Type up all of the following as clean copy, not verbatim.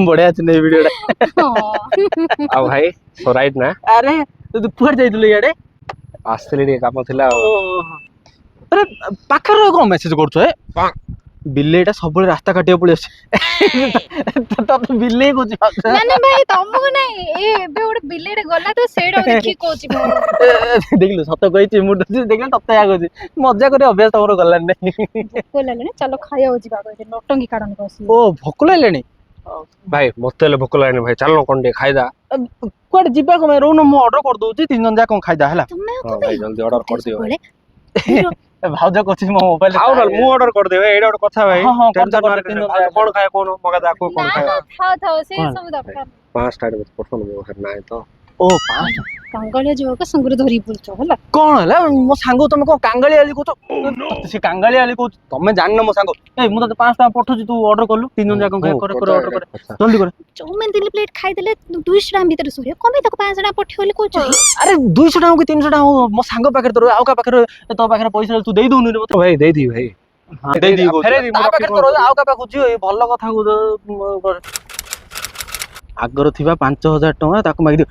बढ़िया अच्छे वीडियो आ भाई सो राइट ना अरे तू कुआर जाइलु इयाडे आस्ते रे काम थिला अरे पाखर को मेसेज करछो ए बिल्लेटा सब रास्ता काटिया पड़ी तो बिल्ले को ना भाई तुमको नहीं ए बे गोटे बिल्लेटे गला तो सेडा देखि कोची देखलु सत कहिछि मु देखल तते आ गछि मजा करे अभ्यास तमरो गलान नहीं को लाले चलो खाया हो जिबा कहते नटंगी काडन बसी ओ भोक लागलेनी भाई मते ले भोक लागनी भाई चलो कोन दे खाइदा कुआड जिबा को रोन मु ऑर्डर कर दोछि तीन जन जा कोन खाइदा हला तुमे हां भाई जल्दी ऑर्डर कर दियो भाउजा कोछि मो मोबाइल खाओ ना मु ऑर्डर कर देबे एडा कथा भाई हां टेंशन मार कोन खाए कोन मगा दा को कोन खाए था था से सब दरकार 5 टाइम पठन मो घर नाय तो ओ पांच कांगलिया जो का संगुर धरी बोलछो हला कोन हला मो सांगो तुम को कांगली आली को से कांगली आली को तमे जान न मो सांगो ए मु तो 5 टका पठोची तू ऑर्डर करलु तीन जन जा कोन कर ऑर्डर कर जल्दी कर चौमिन 3 प्लेट खाइ देले 200 टका भीतर सोरे कमे तक 5 टका पठियोले कोछ अरे 200 टका कि 300 टका मो सांगो पाखर तो आउ का पाखर तो पाखर पैसा तू देई दोनु रे भाई दे दी भाई दे दी फेरे दी ता पाखर तो आउ का पाखु जी भलो कथा को आगर थिबा 5000 टका ताको मागि दियो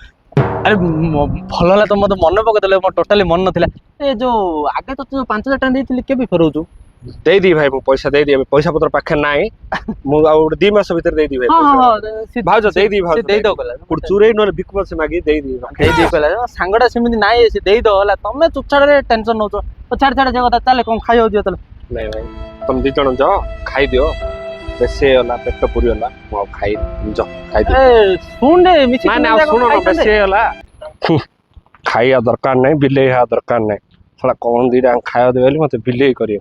अरे भल होला तो मत मन पकदेले मो टोटली मन नथिला ए जो आगे तो 5000 टका देथिली के भी फेरौछु दे दी भाई मु पैसा दे दी पैसा पत्र पाखे नाई मु आ 2 मास भीतर दे दी भाई हां हां भाउज दे दी भाउज दे दो कला कुरचुरे न बिकबल से मागी दे दी कला सांगडा सेमिति नाइ से दे दो होला तमे चुपचाड़ रे टेंशन नौ छाड़ छाड़ जे कथा चले कोन खाइयो दियो तले नहीं भाई तुम दी जण जाओ खाई दियो बेसे होला पेट पूरी होला मो खाई जो खाई दियो ए सुन रे मिछि ना ना सुनो ना बेसे होला खाइया दरकार नहीं बिले हा दरकार नहीं थोड़ा कौन दीटा खाया देबे मते बिले करियो